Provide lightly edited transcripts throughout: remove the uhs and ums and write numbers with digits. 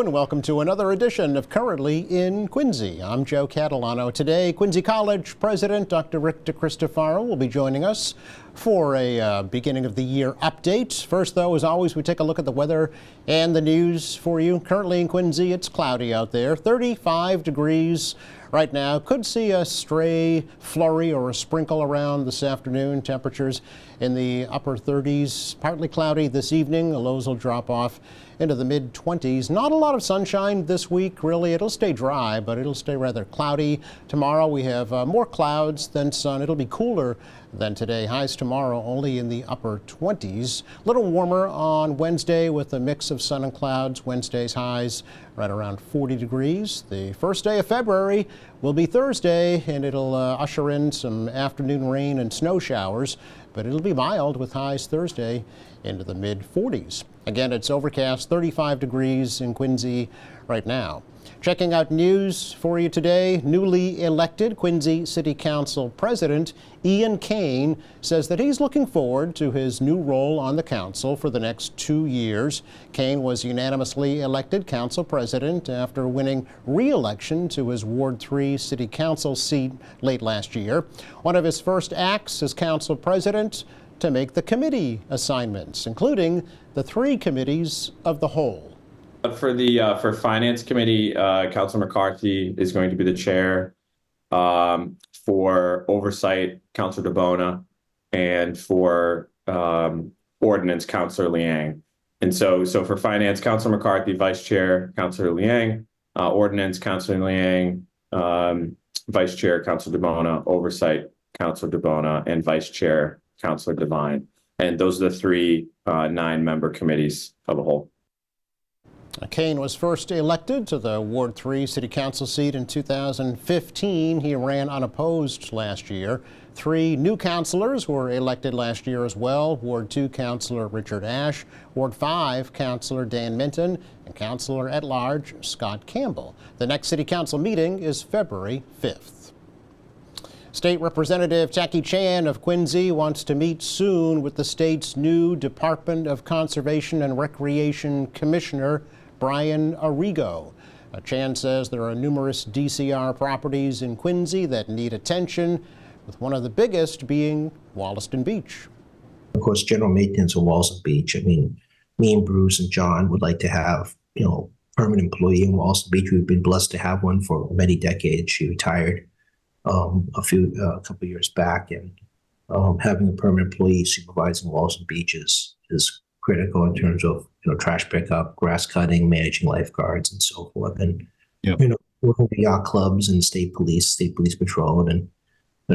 and welcome to another edition of Currently in Quincy. I'm Joe Catalano. Today, Quincy College President Dr. Rick DeCristofaro will be joining us for a beginning of the year update. First, though, as always, we take a look at the weather and the news for you. Currently in Quincy, it's cloudy out there, 35 degrees right now. Could see a stray flurry or a sprinkle around this afternoon. Temperatures in the upper 30s, partly cloudy this evening. The lows will drop off into the mid-20s. Not a lot of sunshine this week, really. It'll stay dry, but it'll stay rather cloudy. Tomorrow we have more clouds than sun. It'll be cooler than today. Highs tomorrow only in the upper 20s. A little warmer on Wednesday with a mix of sun and clouds. Wednesday's highs right around 40 degrees. The first day of February will be Thursday, and it'll usher in some afternoon rain and snow showers, but it'll be mild with highs Thursday into the mid-40s. Again, it's overcast, 35 degrees in Quincy right now. Checking out news for you today, newly elected Quincy City Council President Ian Cain says that he's looking forward to his new role on the council for the next 2 years. Cain was unanimously elected council president after winning re-election to his Ward 3 City Council seat late last year. One of his first acts as council president to make the committee assignments, including the 3 committees of the whole. For Finance Committee, Councilor McCarthy is going to be the chair. For Oversight, Councilor DeBona, and for Ordinance, Councilor Liang. And so for Finance, Councilor McCarthy, Vice Chair, Councilor Liang. Ordinance, Councilor Liang. Vice Chair, Councilor DeBona. Oversight, Councilor DeBona, and Vice Chair, Councilor Devine. And those are the 3 9-member committees of the whole. Cain was first elected to the Ward 3 City Council seat in 2015. He ran unopposed last year. 3 new councilors were elected last year as well. Ward 2 Councilor Richard Ash, Ward 5 Councilor Dan Minton, and Councilor at Large Scott Campbell. The next City Council meeting is February 5th. State Representative Jackie Chan of Quincy wants to meet soon with the state's new Department of Conservation and Recreation Commissioner, Brian Arrigo. Chan says there are numerous DCR properties in Quincy that need attention, with one of the biggest being Wollaston Beach. Of course, general maintenance of Wollaston Beach. I mean, me and Bruce and John would like to have, permanent employee in Wollaston Beach. We've been blessed to have one for many decades. She retired a couple years back, and having a permanent employee supervising Wollaston Beach is critical in terms of trash pickup, grass cutting, managing lifeguards, and so forth. And working with yacht clubs and state police patrol, and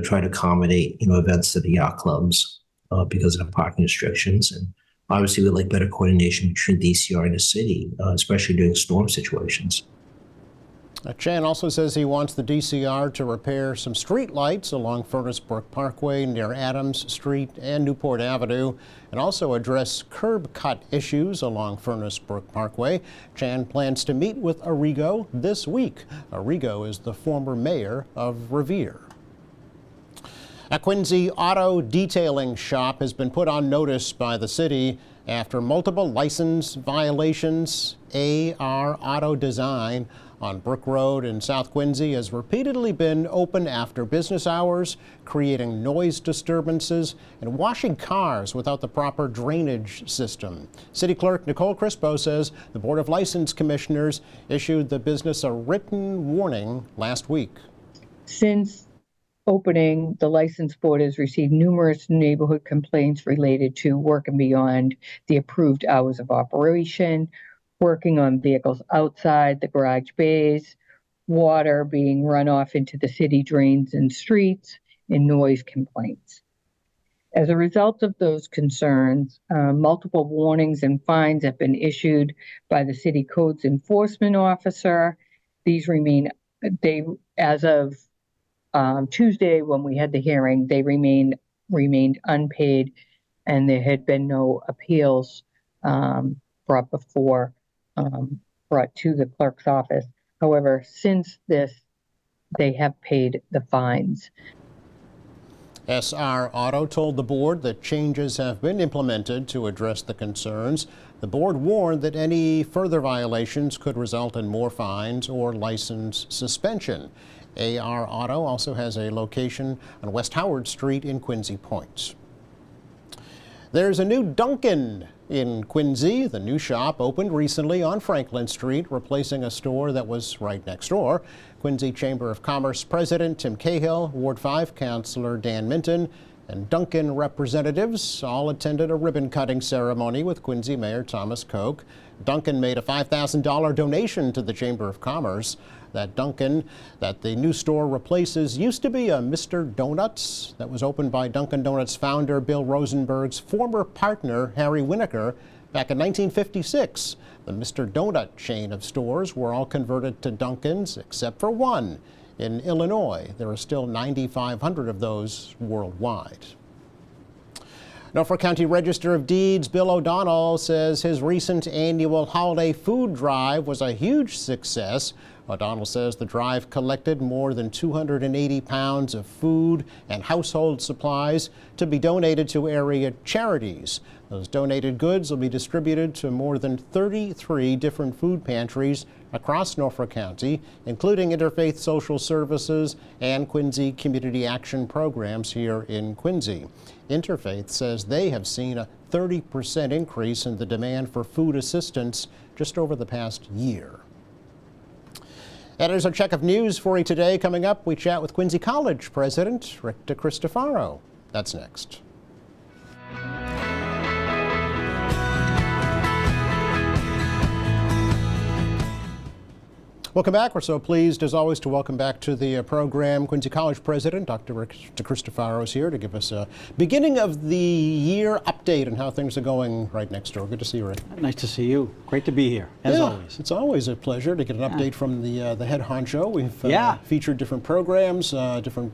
try to accommodate events to the yacht clubs because of the parking restrictions. And obviously, we'd like better coordination between DCR and the city, especially during storm situations. Chan also says he wants the DCR to repair some street lights along Furnace Brook Parkway near Adams Street and Newport Avenue, and also address curb cut issues along Furnace Brook Parkway. Chan plans to meet with Arrigo this week. Arrigo is the former mayor of Revere. A Quincy auto detailing shop has been put on notice by the city after multiple license violations. AR Auto Design on Brook Road in South Quincy has repeatedly been open after business hours, creating noise disturbances and washing cars without the proper drainage system. City Clerk Nicole Crispo says the Board of License Commissioners issued the business a written warning last week. Since opening, the License Board has received numerous neighborhood complaints related to working beyond the approved hours of operation, working on vehicles outside the garage bays, water being run off into the city drains and streets, and noise complaints. As a result of those concerns, multiple warnings and fines have been issued by the city codes enforcement officer. These as of Tuesday, when we had the hearing, they remained unpaid, and there had been no appeals brought to the clerk's office. However, since this, they have paid the fines. SR Auto told the board that changes have been implemented to address the concerns. The board warned that any further violations could result in more fines or license suspension. AR Auto also has a location on West Howard Street in Quincy Point. There's a new Dunkin' in Quincy. The new shop opened recently on Franklin Street, replacing a store that was right next door. Quincy Chamber of Commerce President Tim Cahill, Ward 5 Councilor Dan Minton, and Dunkin' representatives all attended a ribbon-cutting ceremony with Quincy Mayor Thomas Koch. Dunkin' made a $5,000 donation to the Chamber of Commerce. That Dunkin' that the new store replaces used to be a Mr. Donuts that was opened by Dunkin' Donuts founder Bill Rosenberg's former partner Harry Winokur back in 1956. The Mr. Donut chain of stores were all converted to Dunkin's except for one in Illinois. There are still 9,500 of those worldwide. Norfolk County Register of Deeds Bill O'Donnell says his recent annual holiday food drive was a huge success. O'Donnell says the drive collected more than 280 pounds of food and household supplies to be donated to area charities. Those donated goods will be distributed to more than 33 different food pantries across Norfolk County, including Interfaith Social Services and Quincy Community Action programs here in Quincy. Interfaith says they have seen a 30% increase in the demand for food assistance just over the past year. That is our check of news for you today. Coming up, we chat with Quincy College President Rick DeCristofaro. That's next. Welcome back. We're so pleased, as always, to welcome back to the program Quincy College President Dr. Rick DeCristofaro is here to give us a beginning of the year update on how things are going right next door. Good to see you, Rick. Nice to see you. Great to be here, as always. It's always a pleasure to get an update from the head honcho. We've featured different programs, different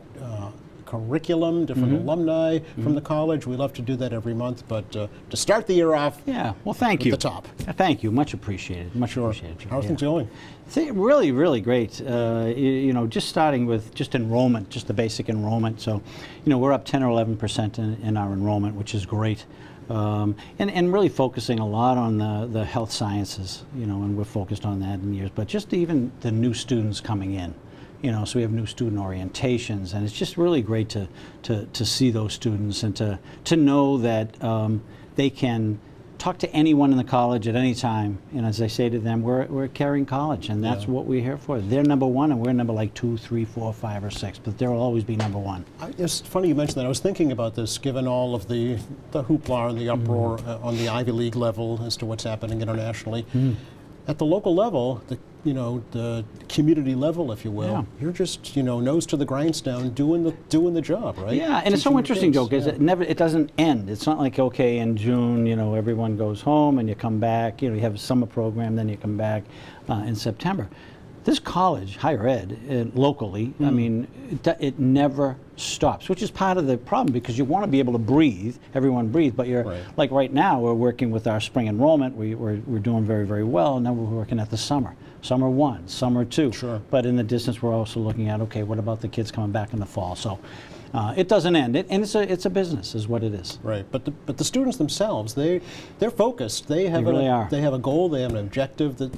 curriculum, different alumni from the college. We love to do that every month, but to start the year off, well, thank you. At the top. Thank you. Much appreciated. Much appreciated. How are things going? Really, really great. You know, just starting with just enrollment, just the basic enrollment. So, you know, we're up 10 or 11% in our enrollment, which is great. And really focusing a lot on the health sciences, you know, and we're focused on that in years, but just even the new students coming in. You know, so we have new student orientations, and it's just really great to see those students and to know that they can talk to anyone in the college at any time. And as I say to them, we're a caring college, and that's what we're here for. They're number one, and we're number like 2, 3, 4, 5, or 6, but they'll always be number one. It's funny you mentioned that. I was thinking about this, given all of the hoopla and the uproar on the Ivy League level as to what's happening internationally. At the local level, the community level, if you will, you're just, nose to the grindstone doing the job, right? Yeah, and it's so interesting, Joe, because it doesn't end. It's not like, okay, in June, everyone goes home and you come back, you have a summer program, then you come back in September. This college, higher ed, locally, I mean, it never stops, which is part of the problem, because you want to be able to breathe, everyone breathe, but you're, like right now, we're working with our spring enrollment, we're doing very, very well, and now we're working at the summer. Summer 1, summer 2. Sure. But in the distance, we're also looking at, okay, what about the kids coming back in the fall? So it doesn't end, and it's a business, is what it is. Right, but the students themselves, they're focused. They really are. They have a goal. They have an objective that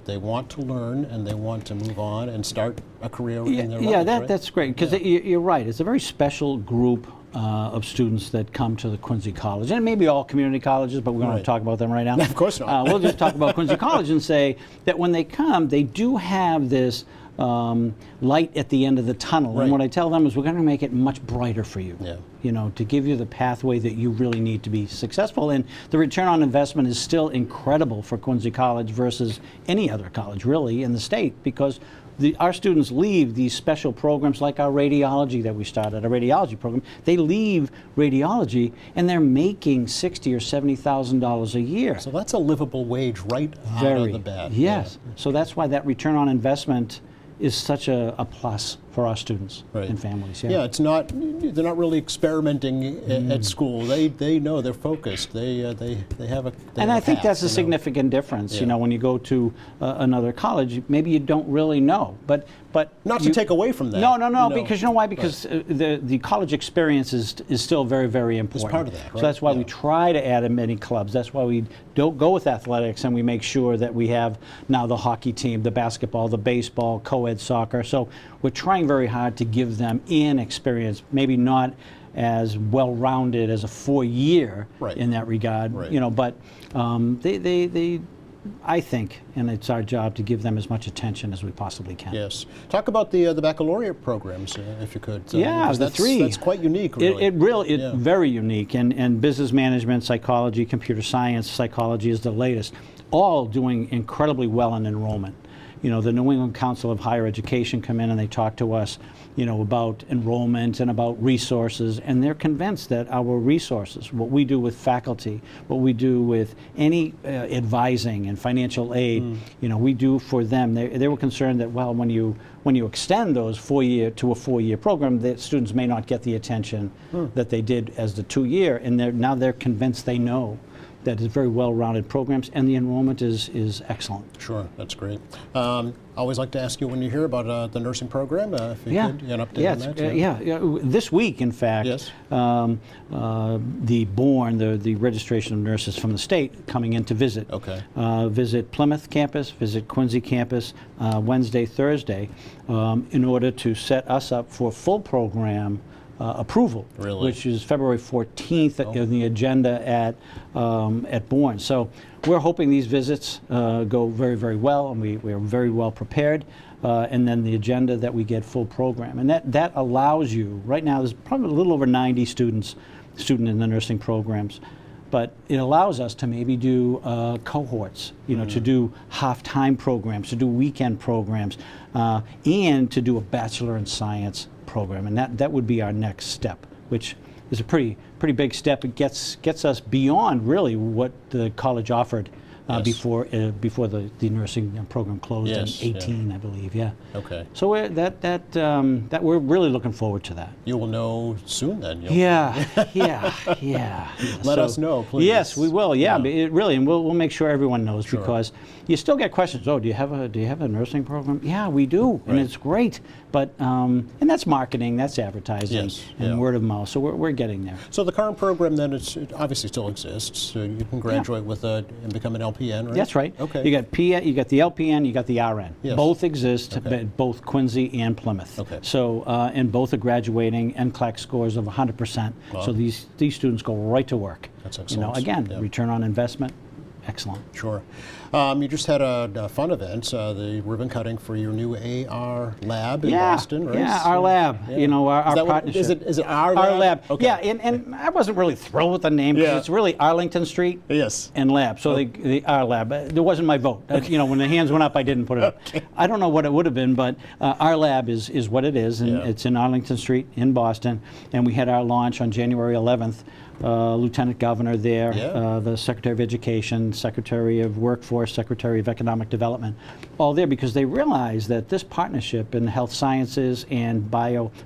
they want to learn, and they want to move on and start a career in their lives. Yeah, that's great, because you're right. It's a very special group of students that come to the Quincy College, and maybe all community colleges, but we don't want to talk about them right now. Of course not. We'll just talk about Quincy College and say that when they come, they do have this light at the end of the tunnel. And what I tell them is, we're going to make it much brighter for you. To give you the pathway that you really need to be successful. And the return on investment is still incredible for Quincy College versus any other college, really, in the state, because our students leave these special programs like our radiology that we started, a radiology program. They leave radiology and they're making $60,000 or $70,000 a year. So that's a livable wage right out of the bat. Yes. Yeah. So that's why that return on investment is such a plus for our students and families. Yeah, it's not. They're not really experimenting at school. They know, they're focused. They have a. And I think that's a significant difference. When you go to another college, maybe you don't really know, but But Not to take away from that. No, no, no, you know. because you know why? Because the college experience is still very, very important. part of that, right? So that's why Yeah. we try to add in many clubs. That's why we don't go with athletics, and we make sure that we have now the hockey team, the basketball, the baseball, co-ed soccer. So we're trying very hard to give them an experience, maybe not as well-rounded as a 4-year Right. in that regard, Right. you know, but they I think, and it's our job to give them as much attention as we possibly can. Yes. Talk about the baccalaureate programs, if you could. Yeah, because the that's, three. That's quite unique, really. It really, Yeah. very unique, and business management, psychology, computer science, psychology is the latest, all doing incredibly well in enrollment. You know, the New England Council of Higher Education come in and they talk to us, you know, about enrollment and about resources, and they're convinced that our resources, what we do with faculty, what we do with any advising and financial aid, you know, we do for them. They were concerned that, well, when you extend those 4-year to a 4-year program, that students may not get the attention that they did as the 2-year, and now they're convinced they know that it's very well-rounded programs, and the enrollment is excellent. Sure, that's great. I always like to ask you when you hear about the nursing program, if you Yeah, could, an update yeah, on it's- that. yeah. This week, in fact, Yes. the board, the registration of nurses from the state coming in to visit. Okay. Visit Plymouth campus, visit Quincy campus Wednesday, Thursday, in order to set us up for full program approval, Really? which is February 14th in the agenda at Bourne. So we're hoping these visits go very, very well, and we are very well prepared. And then the agenda that we get full program, and that allows you. Right now, there's probably a little over 90 student in the nursing programs, but it allows us to maybe do cohorts, you know, to do half-time programs, to do weekend programs, and to do a Bachelor in Science program, and that would be our next step, which is a pretty big step. It gets us beyond really what the college offered Yes. before the nursing program closed Yes, in yeah. 18, I believe. Yeah. Okay. So we're really looking forward to that. You will know soon then. Yeah. Let us know, please. Yes, we will. Yeah, Yeah. It really, and we'll make sure everyone knows, Sure. because you still get questions. Oh, do you have a nursing program? Yeah, we do, and Right. it's great. But and that's marketing, that's advertising, Yes, and yeah. word of mouth. So we're getting there. So the current program then, it obviously still exists. So you can graduate with and become an LPN, right? That's right. Okay. You got you got the LPN, you got the RN. Yes. Both exist, Okay. both Quincy and Plymouth. Okay. So and both are graduating NCLEX scores of 100%. Wow. So these students go right to work. That's You know, excellent. again, Yeah. return on investment, excellent. Sure. You just had a fun event, the ribbon cutting for your new AR lab in Boston, right? Yeah, our lab. Yeah. You know, Is our that what- partnership. is it our Our lab? lab. Okay. Yeah, and I wasn't really thrilled with the name because Yeah. it's really Arlington Street Yes. and lab. So our lab. There wasn't my vote. You know, when the hands went up, I didn't put it up. I don't know what it would have been, but our lab is what it is, and Yeah. it's in Arlington Street in Boston. And we had our launch on January 11th. Lieutenant Governor there, Yeah. the Secretary of Education, Secretary of Workforce, Secretary of Economic Development, all there because they realize that this partnership in health sciences and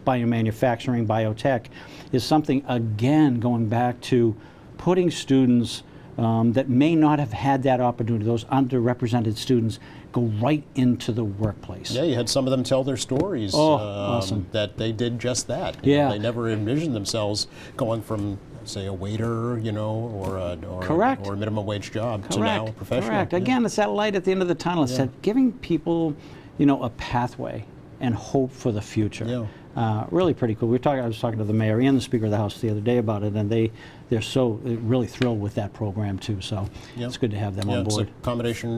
biomanufacturing, biotech, is something, again, going back to putting students that may not have had that opportunity, those underrepresented students, go right into the workplace. Yeah, you had some of them tell their stories. Oh, awesome. That they did just that. Yeah. They never envisioned themselves going from, say, a waiter, you know, Correct. or a minimum wage job to now a professional. Correct. Yeah. Again, it's that light at the end of the tunnel. It's Yeah. that giving people, you know, a pathway and hope for the future. Yeah. Really pretty cool. I was talking to the mayor and the Speaker of the House the other day about it, and they're so really thrilled with that program too. So Yeah. it's good to have them Yeah, on it's board.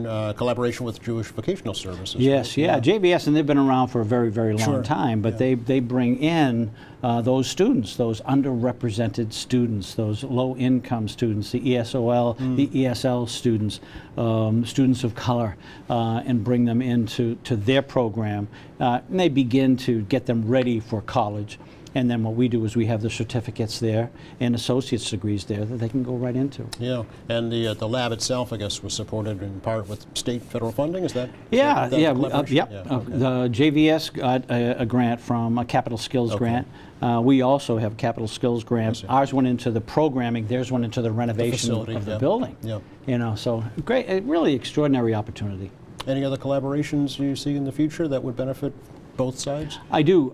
a collaboration with Jewish Vocational Services. Yes, right? yeah, JVS, and they've been around for a very, very long Sure, time, but yeah. they bring in those students, those underrepresented students, those low-income students, the ESOL, the ESL students, students of color, and bring them into their program. And they begin to get them ready for college. And then what we do is we have the certificates there and associate's degrees there that they can go right into. Yeah, and the lab itself, I guess, was supported in part with state federal funding. Is that? Yeah, is that yeah, collaboration? yep. Okay. The JVS got a grant from a Capital Skills Okay. grant. We also have a Capital Skills grant. see. Ours went into the programming. Theirs went into the renovation facility, of the yeah. building. Yeah. You know, so great, a really extraordinary opportunity. Any other collaborations you see in the future that would benefit both sides? I do.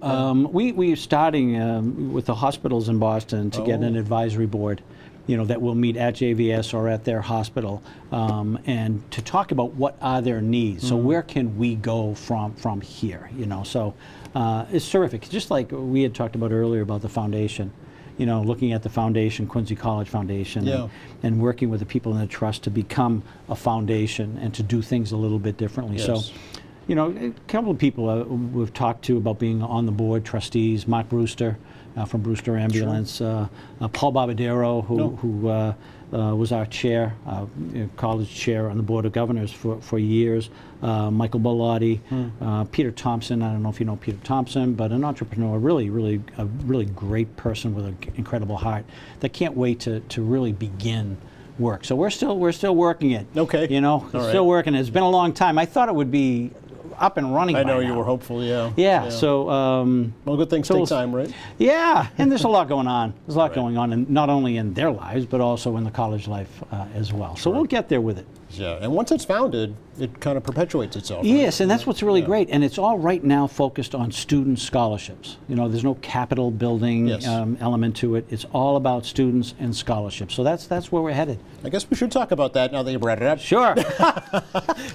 We are starting with the hospitals in Boston to get an advisory board, that will meet at JVS or at their hospital, and to talk about what are their needs. So where can we go from here? So it's terrific. Just like we had talked about earlier about the foundation. Looking at the foundation, Quincy College Foundation, and working with the people in the trust to become a foundation and to do things a little bit differently. Yes. So, a couple of people we've talked to about being on the board, trustees, Mark Brewster from Brewster Ambulance, Paul Barbadero, who was our chair, college chair on the Board of Governors for years, Michael Bellotti, Peter Thompson. I don't know if you know Peter Thompson, but an entrepreneur, a really great person with an incredible heart that can't wait to really begin work. So we're still working it. Okay. Still working it. It's been a long time. I thought it would be up and running I by know now. you were hopeful, yeah. Yeah. So. Well, good things take time, right? Yeah, and there's a lot going on. There's a lot going on, and not only in their lives, but also in the college life as well. So we'll get there with it. Yeah, and once it's founded, it kind of perpetuates itself. Yes, and that's what's really great. And it's all right now focused on student scholarships. There's no capital building element to it. It's all about students and scholarships. So that's where we're headed. I guess we should talk about that now that you brought it up. Sure.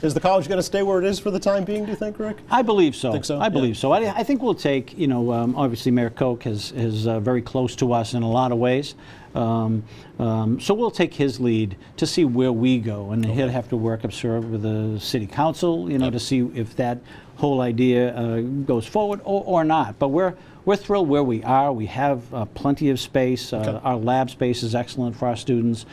Is the college going to stay where it is for the time being, do you think, Rick? I believe so. Think so? I believe so. I think we'll take, obviously Mayor Koch is very close to us in a lot of ways. So we'll take his lead to see where we go, and he'll have to work observe with the city council, to see if that whole idea goes forward or not. But we're thrilled where we are. We have plenty of space. Our lab space is excellent for our students.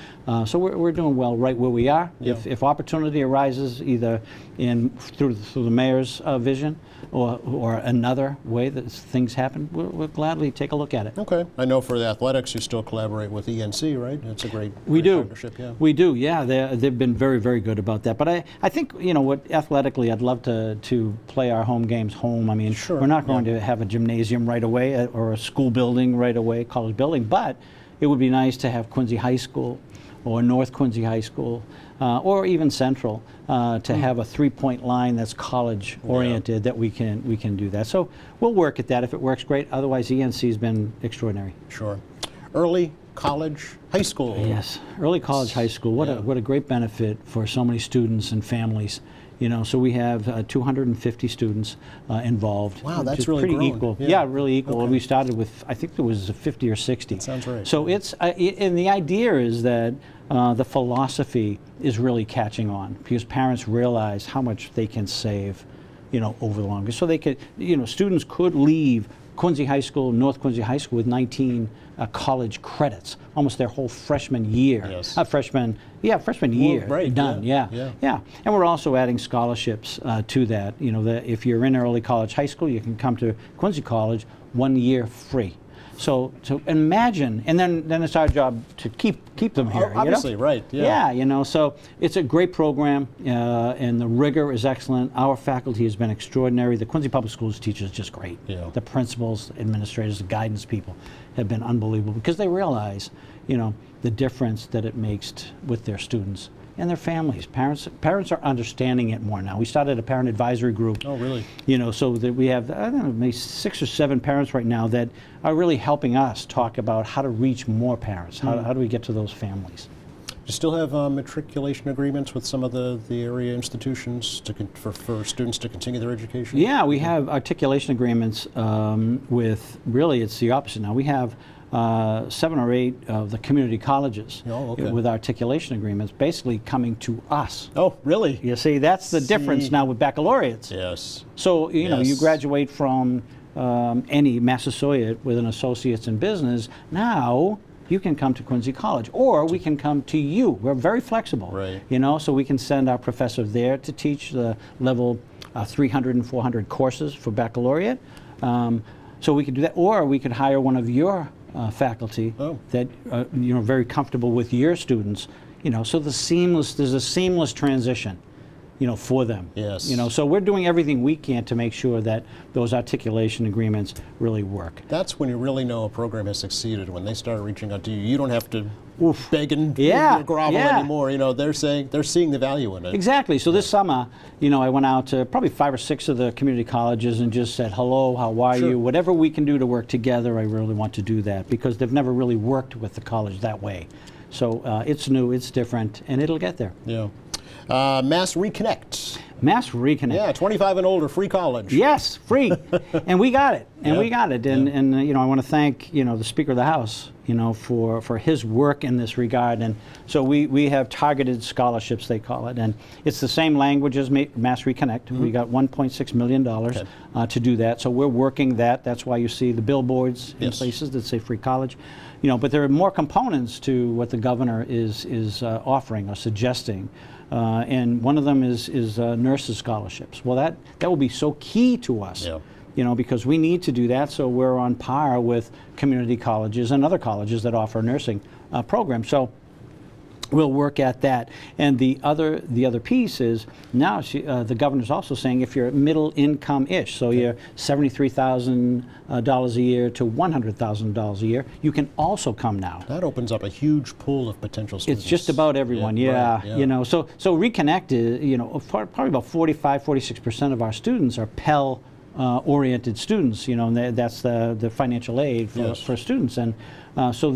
So we're doing well right where we are. Yeah. If opportunity arises, either through the mayor's vision or another way that things happen, we'll gladly take a look at it. Okay. I know for the athletics, you still collaborate with ENC, right? It's a great partnership, yeah. We do, yeah. They've been very, very good about that. But I think, what athletically, I'd love to play our home games home. I mean, Sure, we're not going to have a gymnasium right away or a school building right away, college building, but it would be nice to have Quincy High School or North Quincy High School or even Central to have a three-point line that's college-oriented that we can do that. So we'll work at that. If it works, great. Otherwise, ENC's been extraordinary. Sure. Early college, high school. Yes, early college, high school. What a great benefit for so many students and families. So we have 250 students involved. Wow, which that's is really pretty grown. equal. Yeah. Really equal. Okay. We started with, I think there was 50 or 60. That sounds right. So it's, and the idea is that the philosophy is really catching on because parents realize how much they can save, over the long. So they could, students could leave Quincy High School, North Quincy High School with 19 college credits, almost their whole freshman year. Yes. Freshman year right, done. yeah. And we're also adding scholarships to that. That if you're in early college, high school, you can come to Quincy College 1 year free. So imagine, and then it's our job to keep them here. Obviously, right. Yeah. Yeah, so it's a great program, and the rigor is excellent. Our faculty has been extraordinary. The Quincy Public Schools teachers are just great. Yeah. The principals, administrators, the guidance people have been unbelievable because they realize, the difference that it makes with their students and their families. Parents are understanding it more now. We started a parent advisory group. Oh, really? So that we have, I don't know, maybe 6 or 7 parents right now that are really helping us talk about how to reach more parents. How do we get to those families? Do you still have matriculation agreements with some of the area institutions for students to continue their education? Yeah, we have articulation agreements with, really it's the opposite now. We have 7 or 8 of the community colleges with articulation agreements basically coming to us. Oh, really? You see, that's the difference now with baccalaureates. Yes. So, you Yes. graduate from any Massasoit with an associate's in business. Now, you can come to Quincy College, or we can come to you. We're very flexible. Right. So we can send our professor there to teach the level 300 and 400 courses for baccalaureate. So we could do that, or we could hire one of your faculty that very comfortable with your students. So there's a seamless transition. for them. Yes. So we're doing everything we can to make sure that those articulation agreements really work. That's when you really know a program has succeeded, when they start reaching out to you. You don't have to beg and Yeah, grovel yeah. anymore. They're seeing the value in it. Exactly. So this summer, I went out to probably 5 or 6 of the community colleges and just said, hello, how are Sure. you? Whatever we can do to work together, I really want to do that, because they've never really worked with the college that way. So it's new, it's different, and it'll get there. Yeah. Mass Reconnect. Mass Reconnect. Yeah, 25 and older, free college. Yes, free. And we got it. And Yeah. we got it. And I want to thank, the Speaker of the House, for his work in this regard. And so we have targeted scholarships, they call it. And it's the same language as Mass Reconnect. We got $1.6 million to do that. So we're working that. That's why you see the billboards in Yes. places that say free college. But there are more components to what the governor is offering or suggesting. And one of them is nurses scholarships. Well, that will be so key to us, because we need to do that, so we're on par with community colleges and other colleges that offer nursing programs. So we'll work at that. And the other piece is now the governor's also saying if you're middle income-ish, so you're $73,000 a year to $100,000 a year, you can also come now. That opens up a huge pool of potential students. It's just about everyone, right, yeah. So Reconnect is, probably about 46% of our students are Pell oriented students, and that's the financial aid for students. And so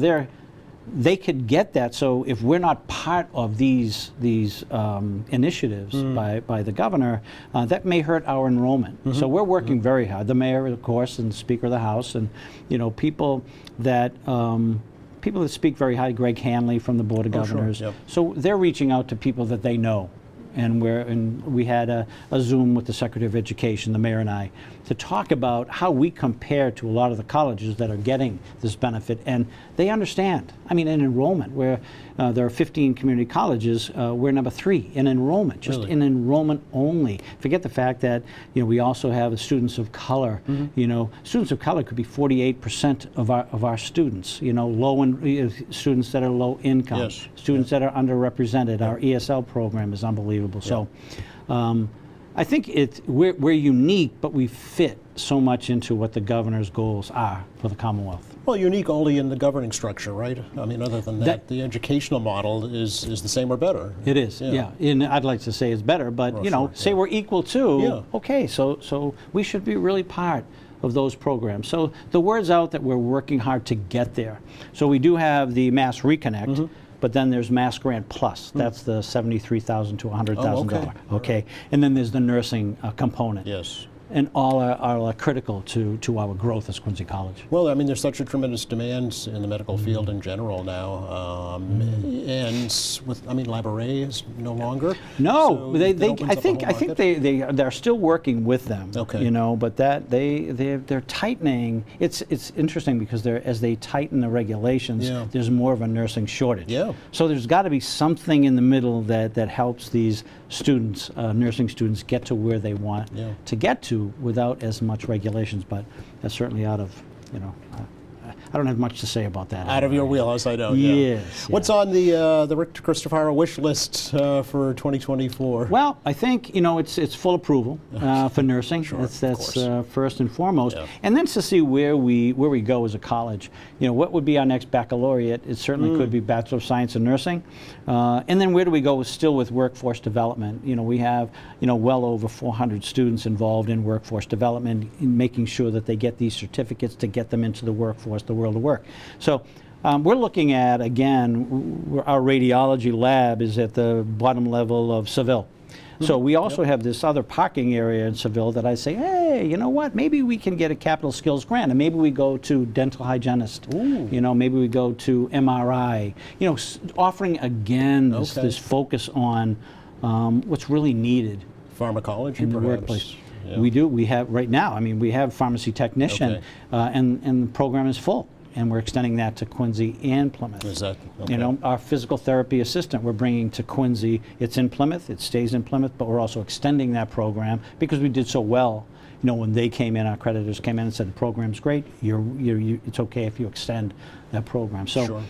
they could get that. So if we're not part of these initiatives by the governor, that may hurt our enrollment. So we're working very hard. The mayor, of course, and the Speaker of the House, and people that speak very highly. Greg Hanley from the Board of Governors. Sure, yep. So they're reaching out to people that they know. And we had a Zoom with the Secretary of Education, the mayor and I, to talk about how we compare to a lot of the colleges that are getting this benefit, and they understand. I mean, in enrollment, where there are 15 community colleges, we're number 3 in enrollment, just Really? in enrollment only. Forget the fact that we also have students of color. Students of color could be 48% of our students. Students that are low income, Yes. students that are underrepresented. Our ESL program is unbelievable. So I think we're unique, but we fit so much into what the governor's goals are for the Commonwealth. Well, unique only in the governing structure, right? I mean, other than that, the educational model is the same or better. It is, yeah. And I'd like to say it's better, but Well, say we're equal to. Yeah. Okay, so we should be really part of those programs. So the word's out that we're working hard to get there. So we do have the Mass Reconnect. But then there's Mass Grant Plus. That's the $73,000 to $100,000. Okay. And then there's the nursing component. Yes. And all are critical to our growth as Quincy College. Well, I mean, there's such a tremendous demand in the medical field in general now, and Labouré is no longer. No, so that opens I up a think whole market. they're still working with them. Okay. But that they're tightening. It's interesting because as they tighten the regulations, Yeah. there's more of a nursing shortage. Yeah. So there's got to be something in the middle that helps these students, nursing students, get to where they want to get to without as much regulations. But that's certainly out of I don't have much to say about that. Out of your wheelhouse, I know. Yes. What's on the Rick Cristofaro wish list for 2024? Well, I think it's full approval for nursing. That's first and foremost, and then to see where we go as a college. What would be our next baccalaureate? It certainly could be Bachelor of Science in Nursing, and then where do we go still with workforce development? We have well over 400 students involved in workforce development, in making sure that they get these certificates to get them into the workforce, the world of work. So. We're looking at, again, our radiology lab is at the bottom level of Seville. So we also have this other parking area in Seville that I say, hey, you know what, maybe we can get a capital skills grant, and maybe we go to dental hygienist. Maybe we go to MRI. Offering, again, this focus on what's really needed Pharmacology, in the perhaps. workplace. Yeah. We do. We have right now. I mean, we have pharmacy technician, and the program is full. And we're extending that to Quincy and Plymouth. Is that okay? Our physical therapy assistant we're bringing to Quincy. It's in Plymouth. It stays in Plymouth, but we're also extending that program because we did so well. When they came in, our creditors came in and said the program's great. It's okay if you extend that program. So. Sure.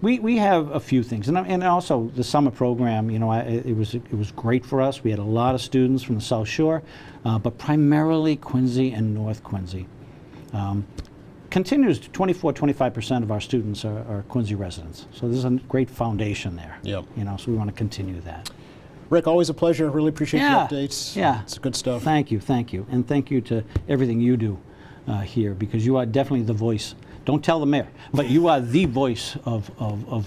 We have a few things, and also the summer program. You know, it was great for us. We had a lot of students from the South Shore, but primarily Quincy and North Quincy. Continues to 25% of our students are Quincy residents. So there's a great foundation there. Yep. You know, so we want to continue that. Rick, always a pleasure. Really appreciate Yeah, the updates. yeah. It's good stuff. Thank you, and thank you to everything you do here, because you are definitely the voice. Don't tell the mayor, but you are the voice of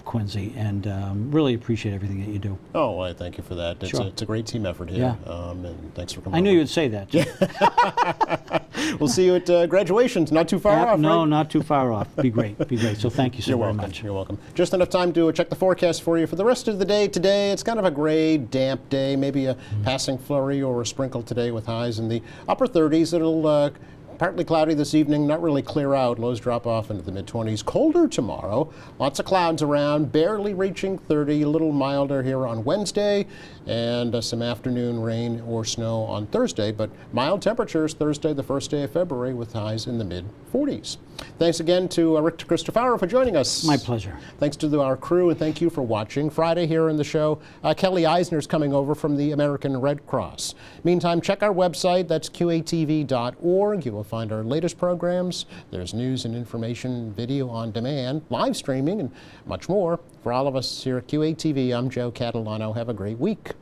Quincy, and really appreciate everything that you do. Oh, I thank you for that. Sure. It's a great team effort here. Yeah. And thanks for coming I knew over. you'd say that. We'll see you at graduations. Not too far off, No, right? not too far off. Be great. So thank you so You're very welcome. much. You're welcome. Just enough time to check the forecast for you for the rest of the day. Today, it's kind of a gray, damp day. Maybe a passing flurry or a sprinkle today with highs in the upper 30s. It'll partly cloudy this evening, not really clear out. Lows drop off into the mid-20s. Colder tomorrow. Lots of clouds around, barely reaching 30. A little milder here on Wednesday, and some afternoon rain or snow on Thursday. But mild temperatures Thursday, the first day of February, with highs in the mid-40s. Thanks again to Rick Cristofaro for joining us. My pleasure. Thanks to our crew, and thank you for watching. Friday here in the show, Kelly Eisner's coming over from the American Red Cross. Meantime, check our website. That's qatv.org. You will find our latest programs. There's news and information, video on demand, live streaming, and much more. For all of us here at QATV, I'm Joe Catalano. Have a great week.